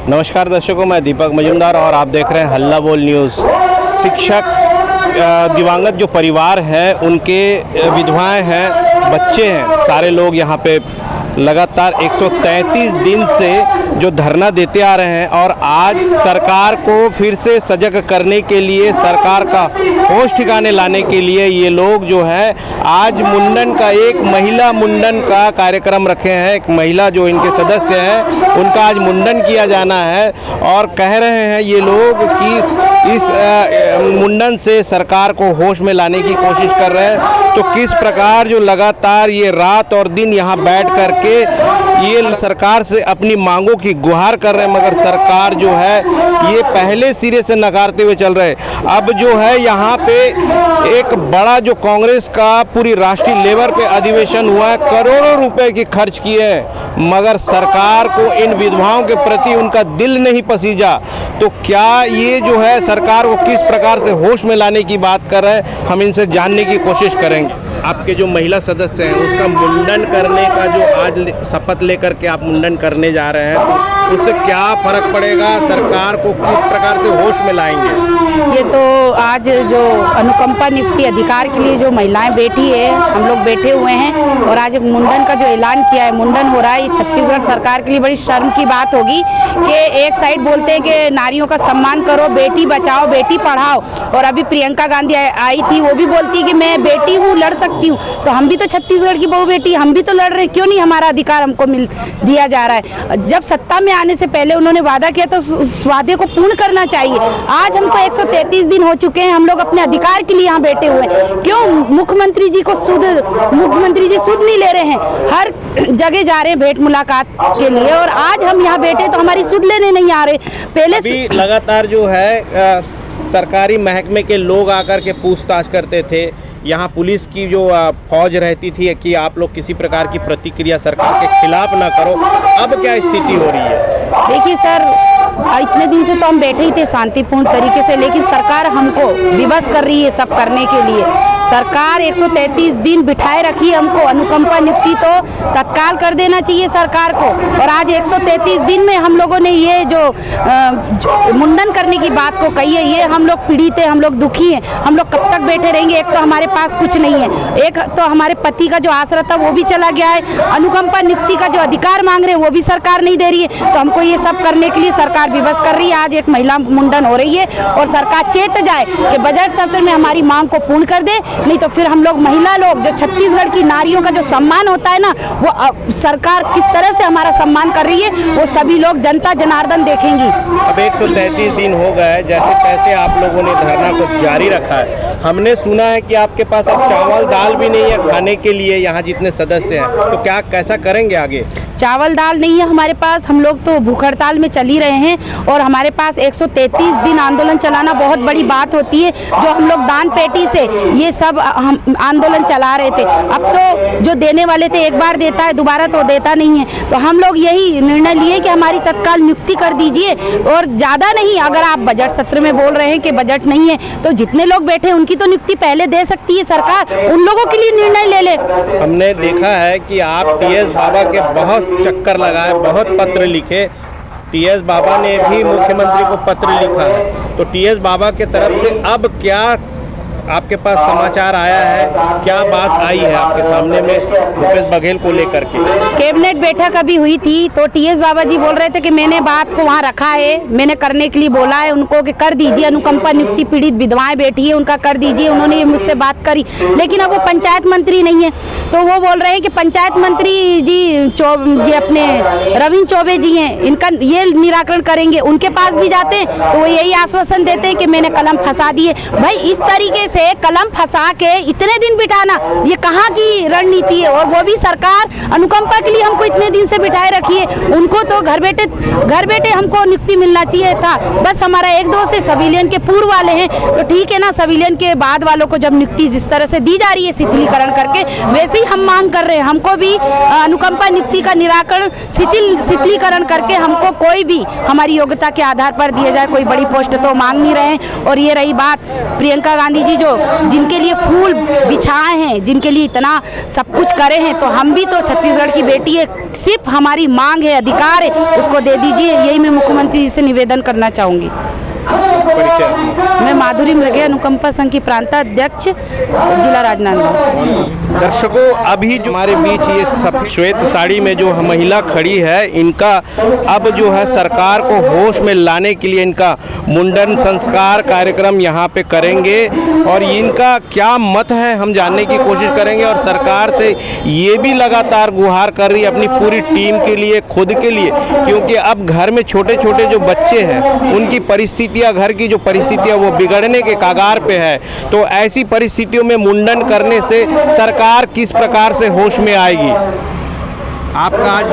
नमस्कार दर्शकों, मैं दीपक मजुमदार और आप देख रहे हैं हल्ला बोल न्यूज़। शिक्षक दिवंगत जो परिवार है, उनके विधवाएं हैं, बच्चे हैं, सारे लोग यहाँ पे लगातार 133 दिन से जो धरना देते आ रहे हैं और आज सरकार को फिर से सजग करने के लिए, सरकार का होश ठिकाने लाने के लिए ये लोग जो है आज मुंडन का, एक महिला मुंडन का कार्यक्रम रखे हैं। एक महिला जो इनके सदस्य हैं उनका आज मुंडन किया जाना है और कह रहे हैं ये लोग कि इस मुंडन से सरकार को होश में लाने की कोशिश कर रहे हैं। तो किस प्रकार जो लगातार ये रात और दिन यहाँ बैठ करके ये सरकार से अपनी मांगों की गुहार कर रहे हैं, मगर सरकार जो है ये पहले सिरे से नकारते हुए चल रहे हैं। अब जो है यहाँ पे एक बड़ा जो कांग्रेस का पूरी राष्ट्रीय लेवल पे अधिवेशन हुआ है, करोड़ों रुपए की खर्च किए हैं, मगर सरकार को इन विधवाओं के प्रति उनका दिल नहीं पसीजा। तो क्या ये जो है सरकार को किस प्रकार से होश में लाने की बात कर रहे हैं, हम इनसे जानने की कोशिश करेंगे। आपके जो महिला सदस्य हैं उसका मुंडन करने का जो आज शपथ लेकर के आप मुंडन करने जा रहे हैं, तो उससे क्या फर्क पड़ेगा, सरकार को किस प्रकार से होश में लाएंगे? ये तो आज जो अनुकंपा नियुक्ति अधिकार के लिए जो महिलाएं बैठी है, हम लोग बैठे हुए हैं और आज एक मुंडन का जो ऐलान किया है, मुंडन हो रहा है। ये छत्तीसगढ़ सरकार के लिए बड़ी शर्म की बात होगी कि एक साइड बोलते हैं कि नारियों का सम्मान करो, बेटी बचाओ, बेटी पढ़ाओ, और अभी प्रियंका गांधी आई थी, वो भी बोलती है कि मैं बेटी हूँ, लड़ सकती हूँ। तो हम भी तो छत्तीसगढ़ की बहू बेटी, हम भी तो लड़ रहे हैं, क्यों नहीं हमारा अधिकार हमको मिल दिया जा रहा है? जब सत्ता में आने से पहले उन्होंने वादा किया तो उस वादे को पूर्ण करना चाहिए। आज हमको 133 दिन हो चुके हैं, हम लोग अपने अधिकार के लिए यहाँ बैठे हुए हैं। क्यों मुख्यमंत्री जी सुध नहीं ले रहे हैं? हर जगह जा रहे हैं भेंट मुलाकात के लिए, और आज हम यहाँ बैठे तो हमारी सुध लेने नहीं आ रहे। पहले से लगातार जो है सरकारी महकमे के लोग आकर के पूछताछ करते थे, यहाँ पुलिस की जो फौज रहती थी कि आप लोग किसी प्रकार की प्रतिक्रिया सरकार के खिलाफ ना करो। अब क्या स्थिति हो रही है? देखिए सर, इतने दिन से तो हम बैठे ही थे शांतिपूर्ण तरीके से, लेकिन सरकार हमको विवश कर रही है सब करने के लिए। सरकार 133 दिन बिठाए रखी है हमको। अनुकंपा नियुक्ति तो तत्काल कर देना चाहिए सरकार को, और आज 133 दिन में हम लोगों ने ये जो मुंडन करने की बात को कही है, ये हम लोग पीड़ित हैं, हम लोग दुखी हैं। हम लोग कब तक बैठे रहेंगे? एक तो हमारे पास कुछ नहीं है, एक तो हमारे पति का जो आसरा था वो भी चला गया है, अनुकंपा नियुक्ति का जो अधिकार मांग रहे हैं वो भी सरकार नहीं दे रही है। तो हमको ये सब करने के लिए सरकार विवश कर रही है। आज एक महिला मुंडन हो रही है और सरकार चेत जाए कि बजट सत्र में हमारी मांग को पूर्ण कर दे, नहीं तो फिर हम लोग महिला लोग, जो छत्तीसगढ़ की नारियों का जो सम्मान होता है ना, वो सरकार किस तरह से हमारा सम्मान कर रही है वो सभी लोग, जनता जनार्दन देखेंगी। अब 133 दिन हो गए, जैसे तैसे आप लोगों ने धरना को जारी रखा है। हमने सुना है कि आपके पास अब चावल दाल भी नहीं है खाने के लिए, यहाँ जितने सदस्य हैं, तो क्या कैसा करेंगे आगे? चावल दाल नहीं है हमारे पास, हम लोग तो भूख हड़ताल में चल ही रहे हैं, और हमारे पास 133 दिन आंदोलन चलाना बहुत बड़ी बात होती है। जो हम लोग दान पेटी से ये सब हम आंदोलन चला रहे थे, अब तो जो देने वाले थे एक बार देता है, दोबारा तो देता नहीं है। तो हम लोग यही निर्णय लिए कि हमारी तत्काल नियुक्ति कर दीजिए, और ज़्यादा नहीं, अगर आप बजट सत्र में बोल रहे हैं कि बजट नहीं है, तो जितने लोग बैठे उनकी तो नियुक्ति पहले दे सकती है सरकार, उन लोगों के लिए निर्णय ले ले। हमने देखा है कि आप टीएस बाबा के बहुत चक्कर लगाए, बहुत पत्र लिखे, टीएस बाबा ने भी मुख्यमंत्री को पत्र लिखा है, तो टीएस बाबा के तरफ से अब क्या आपके पास समाचार आया है, क्या बात आई है आपके सामने में भूपेश बघेल को लेकर के? कैबिनेट बैठक अभी हुई थी तो टीएस बाबा जी बोल रहे थे कि मैंने बात को वहाँ रखा है, मैंने करने के लिए बोला है उनको कि कर दीजिए, अनुकंपा नियुक्ति पीड़ित विधवाएं बैठी है उनका कर दीजिए। उन्होंने ये मुझसे बात करी, लेकिन अब वो पंचायत मंत्री नहीं है, तो वो बोल रहे हैं कि पंचायत मंत्री जी ये अपने रविंद्र चौबे जी हैं, इनका ये निराकरण करेंगे। उनके पास भी जाते हैं तो वो यही आश्वासन देते हैं कि मैंने कलम फंसा दिए। भाई इस तरीके से कलम फंसा के इतने दिन बिठाना, ये कहाँ की रणनीति है? और वो भी सरकार अनुकंपा के लिए हमको इतने दिन से बिठाए रखी है, उनको तो घर बैठे हमको नियुक्ति मिलना चाहिए था। बस हमारा एक दो से सिविलियन के पूर्व वाले हैं तो ठीक है ना, सिविलियन के बाद वालों को जब नियुक्ति जिस तरह से दी जा रही है शिथिलीकरण करके, वैसे ही हम मांग कर रहे हैं। हमको भी अनुकंपा नियुक्ति का निराकरण शिथिलीकरण करके हमको कोई भी हमारी योग्यता के आधार पर दिया जाए, कोई बड़ी पोस्ट तो मांग नहीं रहे हैं। और ये रही बात प्रियंका गांधी जी जो जो जिनके लिए फूल बिछाए हैं, जिनके लिए इतना सब कुछ करे हैं, तो हम भी तो छत्तीसगढ़ की बेटी है, सिर्फ हमारी मांग है, अधिकार है, उसको दे दीजिए। यही मैं मुख्यमंत्री जी से निवेदन करना चाहूँगी। मैं माधुरी मृगे, अनुकंपा संघ की प्रांताध्यक्ष, जिला राजनांदगांव। दर्शकों, अभी जो हमारे बीच ये सब श्वेत साड़ी में जो महिला खड़ी है, इनका अब जो है सरकार को होश में लाने के लिए इनका मुंडन संस्कार कार्यक्रम यहाँ पे करेंगे और इनका क्या मत है हम जानने की कोशिश करेंगे। और सरकार से ये भी लगातार गुहार कर रही है अपनी पूरी टीम के लिए, खुद के लिए, क्योंकि अब घर में छोटे छोटे जो बच्चे हैं उनकी परिस्थितियाँ, घर की जो परिस्थितियाँ वो बिगड़ने के कगार पे है। तो ऐसी परिस्थितियों में मुंडन करने से सरकार किस प्रकार से होश में आएगी। आपका आज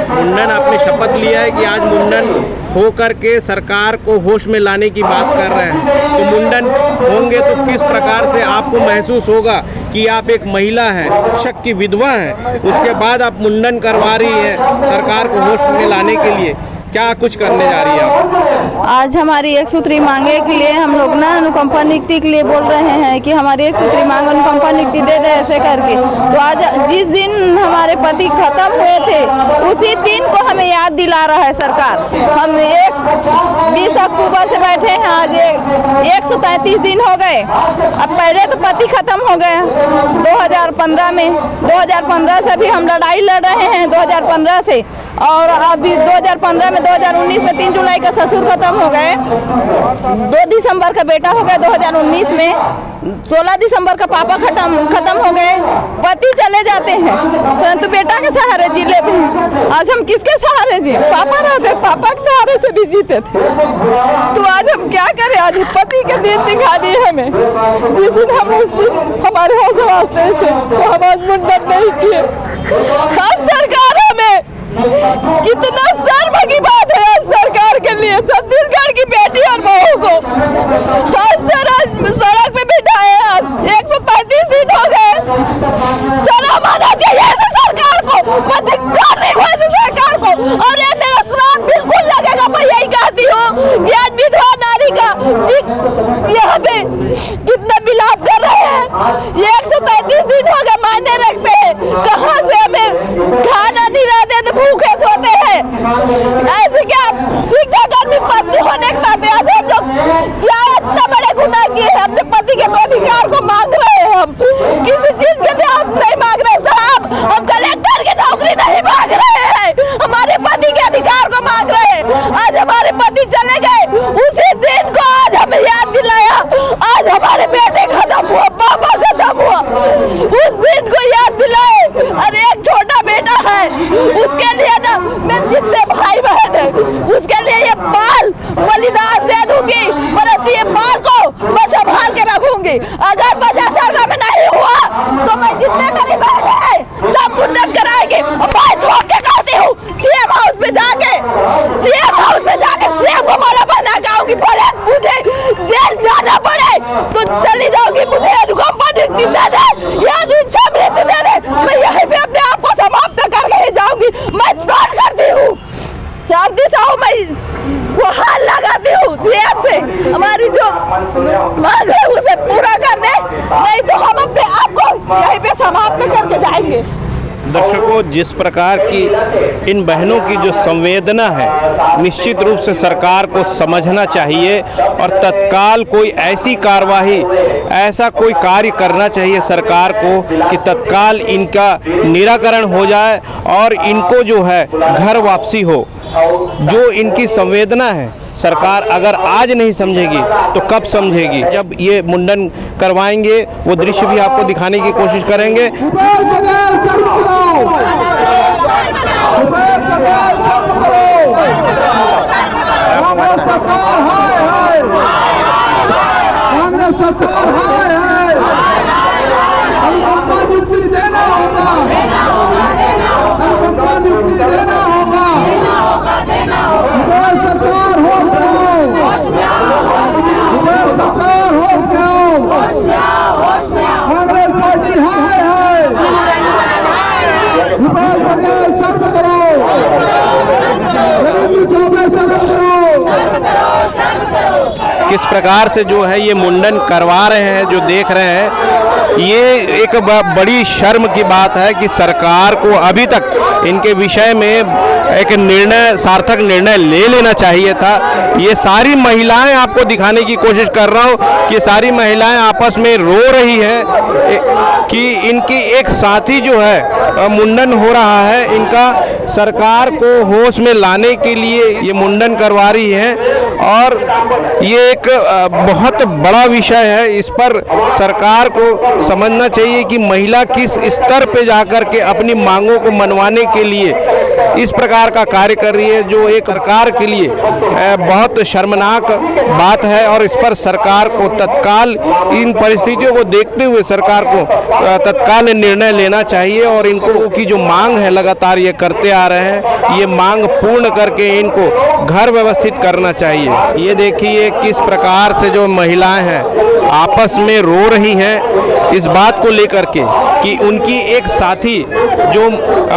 मुंडन, आपने शपथ लिया है कि आज मुंडन हो करके सरकार को होश में लाने की बात कर रहे हैं, तो मुंडन होंगे तो किस प्रकार से आपको महसूस होगा कि आप एक महिला हैं, शक की विधवा हैं, उसके बाद आप मुंडन करवा रही हैं सरकार को होश में लाने के लिए, क्या कुछ करने जा रही है आप? आज हमारी एक सूत्री मांगे के लिए हम लोग ना अनुकंपा नियुक्ति के लिए बोल रहे हैं कि हमारी एक सूत्री मांग अनुकंपा नियुक्ति दे दे ऐसे करके। तो आज जिस दिन हमारे पति खत्म हुए थे उसी दिन को हमें याद दिला रहा है सरकार। हम 20 अक्टूबर से बैठे हैं, आज 133 दिन हो गए। अब पहले तो पति खत्म हो गए 2015 में, 2015 से भी हम लड़ाई लड़ रहे हैं 2015 से, और अभी 2015 में 2019 में 3 जुलाई का ससुर खत्म हो गए, 2 दिसंबर का बेटा हो गया 2019 में, 16 दिसंबर का पापा खत्म हो गए। पति चले जाते हैं परंतु बेटा के सहारे जी लेते हैं। आज हम किसके सहारे जी? पापा रहते, पापा के सहारे से भी जीते थे। तो आज हम क्या करें? आज पति के दिन दिखा दी हमें। जिस दिन हम उस दिन हमारे होश वास्ते थे तो हम आज मुंडन नहीं किए। आज सरकार हमें कितना शर्म की बात है आज सरकार के लिए, छत्तीसगढ़ की बेटी और बहू को आज सड़क पे बिठाए। आज 135 दिन हो गए। शर्म आना चाहिए ऐसे सरकार को, अधिकार नहीं हुआ ऐसे सरकार को। और ये मेरा श्राप बिल्कुल लगेगा, मैं यही कहती हूँ कि आज विधवा नारी का यहाँ पे कितना मिलाप कर रहे हैं। ये 133 दिन हो गए, मायने रखते हैं, कहाँ से हमें खाना नहीं रहते तो भूखे सोते हैं। ऐसे क्या शिक्षा कर्मी पत्नी होने के नाते आज हम लोग क्या इतना बड़े गुनाह किए हैं? अपने पति के अधिकार को मांग रहे हैं। हम किसी चीज के लिए हम नहीं मांग रहे साहब, हम कलेक्टर की नौकरी नहीं मांग रहे हैं, हमारे पति के अधिकार को मांग रहे हैं। आज हमारे पति चले गए, उसी दिन को आज हमें याद दिलाया। आज हमारे बेटे खत्म हुआ, पापा खत्म हुआ, उस दिन को याद दिलाए। अरे एक छोटा बेटा है, उसके लिए ना मैं जितने भाई बहन है उसके लिए ये बाल बलिदान दे दूंगी, परंतु ये बाल को मैं संभाल के रखूंगी। अगर 50 साल में नहीं हुआ तो मैं जितने मेरी बहन है सब मुंडन कराएंगे। मैं ठोक के कहती हूँ सीएम हाउस में जाके सीएम को माला बना गाऊंगी। भले मुझे जेल जाना पड़े तो चली जाऊंगी, मुझे अनुकंपा नियुक्ति दे दे या इच्छा मृत्यु दे दे, मैं यहीं पे अपने आप को समाप्त करके ही जाऊंगी। मैं प्रण करती हूँ, चाहती साहू मैं वहाँ लगाती हूँ सीएम से हमारी जो मांग है उसे पूरा कर दे, नहीं तो हम अपने आप को यहीं पे समाप्त करके जाएंगे। दर्शकों, जिस प्रकार की इन बहनों की जो संवेदना है, निश्चित रूप से सरकार को समझना चाहिए और तत्काल कोई ऐसी कार्यवाही, ऐसा कोई कार्य करना चाहिए सरकार को कि तत्काल इनका निराकरण हो जाए और इनको जो है घर वापसी हो। जो इनकी संवेदना है सरकार अगर आज नहीं समझेगी तो कब समझेगी? जब ये मुंडन करवाएंगे वो दृश्य भी आपको दिखाने की कोशिश करेंगे। किस प्रकार से जो है ये मुंडन करवा रहे हैं, जो देख रहे हैं, ये एक बड़ी शर्म की बात है कि सरकार को अभी तक इनके विषय में एक निर्णय, सार्थक निर्णय ले लेना चाहिए था। ये सारी महिलाएं, आपको दिखाने की कोशिश कर रहा हूँ कि सारी महिलाएं आपस में रो रही हैं कि इनकी एक साथी जो है मुंडन हो रहा है, इनका सरकार को होश में लाने के लिए ये मुंडन करवा रही है और ये एक बहुत बड़ा विषय है। इस पर सरकार को समझना चाहिए कि महिला किस स्तर पे जाकर के अपनी मांगों को मनवाने के लिए इस प्रकार का कार्य कर रही है, जो एक सरकार के लिए बहुत शर्मनाक बात है। और इस पर सरकार को तत्काल, इन परिस्थितियों को देखते हुए सरकार को तत्काल निर्णय लेना चाहिए और इनको की जो मांग है लगातार ये करते आ रहे हैं, ये मांग पूर्ण करके इनको घर व्यवस्थित करना चाहिए। ये देखिए किस प्रकार से जो महिलाएं हैं आपस में रो रही हैं इस बात को लेकर के कि उनकी एक साथी जो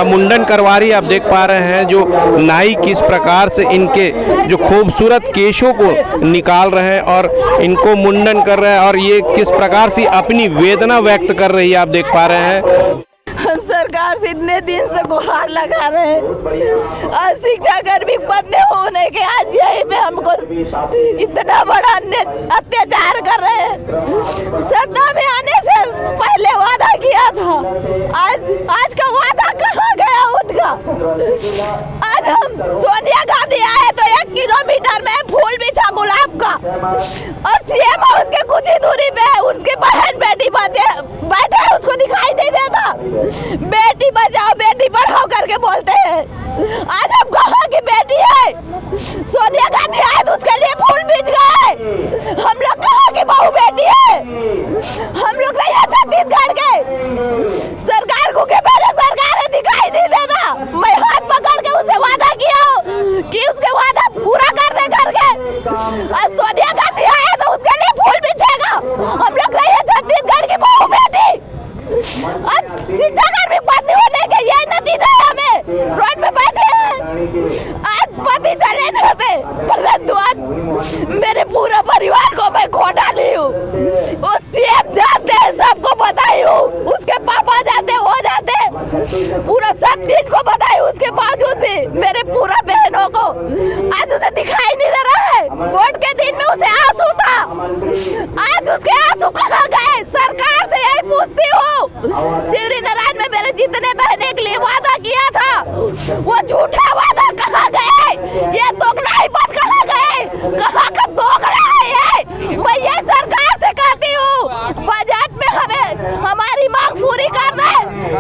मुंडन करवा रही है, आप देख पा रहे हैं जो नाई किस प्रकार से इनके जो खूबसूरत केशों को निकाल रहे हैं और इनको मुंडन कर रहे हैं और ये किस प्रकार से अपनी वेदना व्यक्त कर रही है, आप देख पा रहे हैं। हम सरकार से इतने दिन से गुहार लगा रहे हैं, आज शिक्षा कर्मी बदले होने के आज यही पे हमको इतना बड़ा अत्याचार कर रहे हैं। सत्ता में आने से पहले वादा किया था, आज का वादा कहाँ गया उनका। आज हम सोनिया गांधी आए तो 1 किलोमीटर में फूल बिछा गुलाब का और सीएम हाउस के कुछ ही दूरी पे उसकी बहन बेटी बैठे उसको दिखाई नहीं देता। बेटी बचाओ बेटी पढ़ाओ करके बोलते हैं। आज हम कहाँ की बेटी है, सोनिया गांधी आए तो उसके लिए फूल बीच गए। हम लोग कहाँ की बहू बेटी है, हम लोग नहीं है छत्तीसगढ़ के। सरकार को के मेरे सरकार है दिखाई नहीं देता। मैं हाथ पकड़ के उसे वादा किया कि उसके वादा पूरा कर दे करके। आज सोनिया गांधी आए तो उसके लिए फूल बिछेगा। हम लोग नहीं है छत्तीसगढ़ की बहू बेटी। आज शिक्षा कर्मी बंद होने के ये नतीजा है, हमें रोड पे बैठे हैं। आज पति चले जाते परंतु आज मेरे पूरा परिवार को मैं खो डाली हूँ। वो सीएम जानते हैं, सबको बताई हूँ, उसके पापा जाते वो जाते, पूरा सब चीज को बताई, उसके बावजूद भी मेरे पूरा बहनों को आज उसे दिखाई नहीं दे रहा है। वोट के दिन में उसे आंसू था, आज उसके आंसू कहाँ गए। सरकार से यही पूछती हूँ, शिवरी नारायण में मेरे जितने बहने के लिए वादा किया था वो झूठा वादा कहाँ गए, ये दोगलापन कहाँ गए, कहाँ का दोगला है ये। मैं ये सरकार से कहती हूँ बजट में हमें हमारी मांग पूरी कर दे,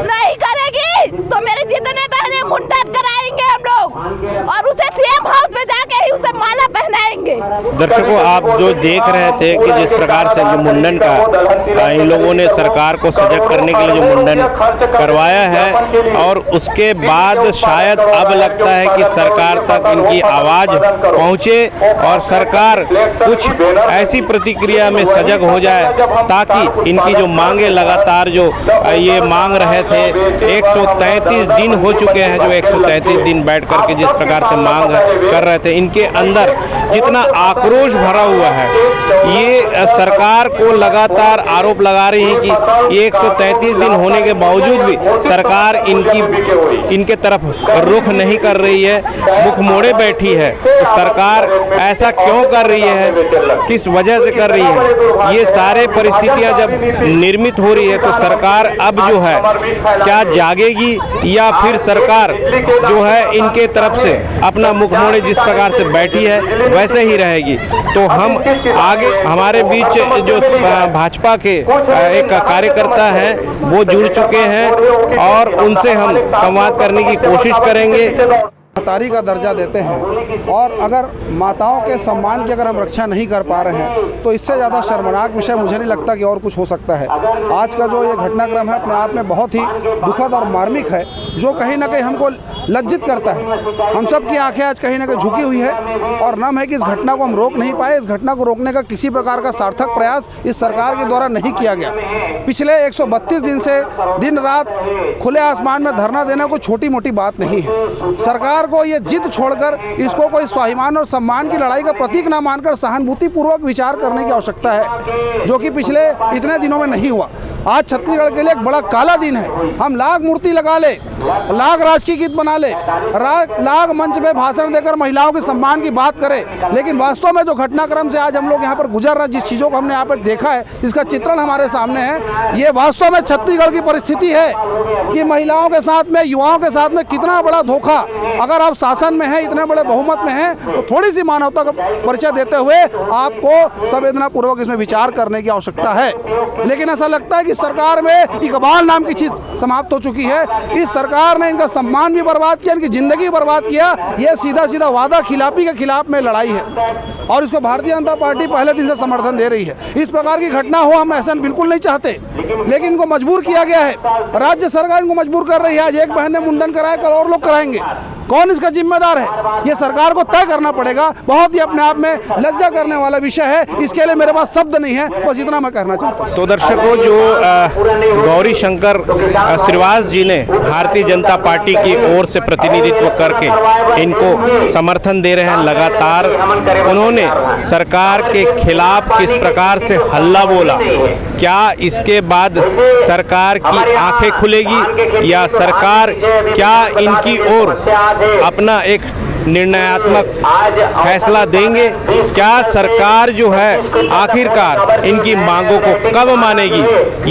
नहीं करेगी तो मेरे जितने बहने मुंडन कराएंगे हम लोग और उसे सीएम हाउस में जाके ही उसे माला पहनाएंगे। दर्शकों, आप जो देख रहे थे कि जिस प्रकार से जो मुंडन का इन लोगों ने सरकार को सजग करने के लिए जो मुंडन करवाया है और उसके बाद शायद अब लगता है कि सरकार तक इनकी आवाज़ पहुंचे और सरकार कुछ ऐसी प्रतिक्रिया में सजग हो जाए ताकि इनकी जो मांगे लगातार जो ये मांग रहे थे, 133 दिन हो चुके हैं जो 133 दिन बैठ करके जिस प्रकार से मांग कर रहे थे, इनके अंदर जितना आक्रोश भरा हुआ है, ये सरकार को लगातार आरोप लगा रही है कि ये 133 दिन होने के बावजूद भी सरकार इनके तरफ रुख नहीं कर रही है, मुख मोड़े बैठी है। तो सरकार ऐसा क्यों कर रही है, किस वजह से कर रही है, ये सारे परिस्थितियां जब निर्मित हो रही है तो सरकार अब जो है क्या जागेगी या फिर सरकार जो है इनके तरफ से अपना मुख मोड़े जिस प्रकार से बैठी है वैसे ही रहेगी। तो हम आगे, हमारे बीच जो भाजपा के एक कार्यकर्ता हैं वो जुड़ चुके हैं और उनसे हम संवाद करने की कोशिश करेंगे। महतारी का दर्जा देते हैं और अगर माताओं के सम्मान की अगर हम रक्षा नहीं कर पा रहे हैं तो इससे ज़्यादा शर्मनाक विषय मुझे नहीं लगता कि और कुछ हो सकता है। आज का जो ये घटनाक्रम है अपने आप में बहुत ही दुखद और मार्मिक है, जो कहीं ना कहीं हमको लज्जित करता है। हम सब की आंखें आज कहीं ना कहीं झुकी हुई है और नम है कि इस घटना को हम रोक नहीं पाए। इस घटना को रोकने का किसी प्रकार का सार्थक प्रयास इस सरकार के द्वारा नहीं किया गया। पिछले 132 दिन से दिन रात खुले आसमान में धरना देना कोई छोटी मोटी बात नहीं है। सरकार को को ये जिद छोड़कर इसको कोई स्वाभिमान और सम्मान की लड़ाई का प्रतीक ना मानकर सहानुभूतिपूर्वक विचार करने की आवश्यकता है, जो कि पिछले इतने दिनों में नहीं हुआ। आज छत्तीसगढ़ के लिए एक बड़ा काला दिन है। हम लाख मूर्ति लगा ले, लाख राजकीय गीत बना ले, लाख मंच में भाषण देकर महिलाओं के सम्मान की बात करें, लेकिन वास्तव में जो घटनाक्रम से आज हम लोग यहाँ पर गुजर रहे, जिस चीज़ों को हमने यहाँ पर देखा है, इसका चित्रण हमारे सामने है। ये वास्तव में छत्तीसगढ़ की परिस्थिति है कि महिलाओं के साथ में, युवाओं के साथ में कितना बड़ा धोखा। अगर आप शासन में हैं, इतने बड़े बहुमत में हैं, तो थोड़ी सी मानवता का परिचय देते हुए आपको संवेदनापूर्वक इसमें विचार करने की आवश्यकता है। लेकिन ऐसा लगता है कि सरकार में इकबाल नाम की चीज समाप्त हो चुकी है। इस सरकार ने इनका सम्मान भी बर्बाद किया, इनकी जिंदगी बर्बाद किया। यह सीधा सीधा वादा खिलाफी के खिलाफ में लड़ाई है और इसको भारतीय जनता पार्टी पहले दिन से समर्थन दे रही है। इस प्रकार की घटना हो, हम ऐसा बिल्कुल नहीं चाहते, लेकिन इनको मजबूर किया गया है। राज्य सरकार इनको मजबूर कर रही है। आज एक बहन ने मुंडन कराया, कल और लोग कराएंगे। कौन इसका जिम्मेदार है? ये सरकार को तय करना पड़ेगा। बहुत ही अपने आप में लज्जा करने वाला विषय है। इसके लिए मेरे पास शब्द नहीं है, बस इतना मैं कहना चाहता हूँ। तो दर्शकों, जो गौरी शंकर श्रीवास जी ने भारतीय जनता पार्टी की ओर से प्रतिनिधित्व करके इनको समर्थन दे रहे हैं लगातार, उन्होंने सरकार के खिलाफ किस प्रकार से हल्ला बोला, क्या इसके बाद सरकार की आंखें खुलेगी या सरकार क्या इनकी ओर अपना एक निर्णयात्मक फैसला देंगे? क्या सरकार जो है आखिरकार इनकी मांगों को कब मानेगी,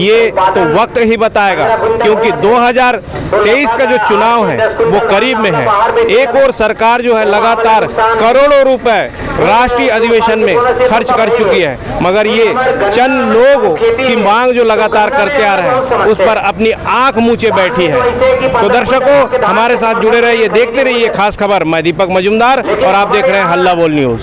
ये तो वक्त ही बताएगा, क्योंकि 2023 का जो चुनाव है वो करीब में है। एक और सरकार जो है लगातार करोड़ों रुपए राष्ट्रीय अधिवेशन में खर्च कर चुकी है, मगर ये चंद लोगों की मांग जो लगातार करते आ रहे हैं उस पर अपनी आंख मूंचे बैठी है। तो दर्शकों, हमारे साथ जुड़े रहिए, देखते रहिए खास खबर। मैं दीपक मजुमदार और आप देख रहे हैं हल्ला बोल न्यूज़।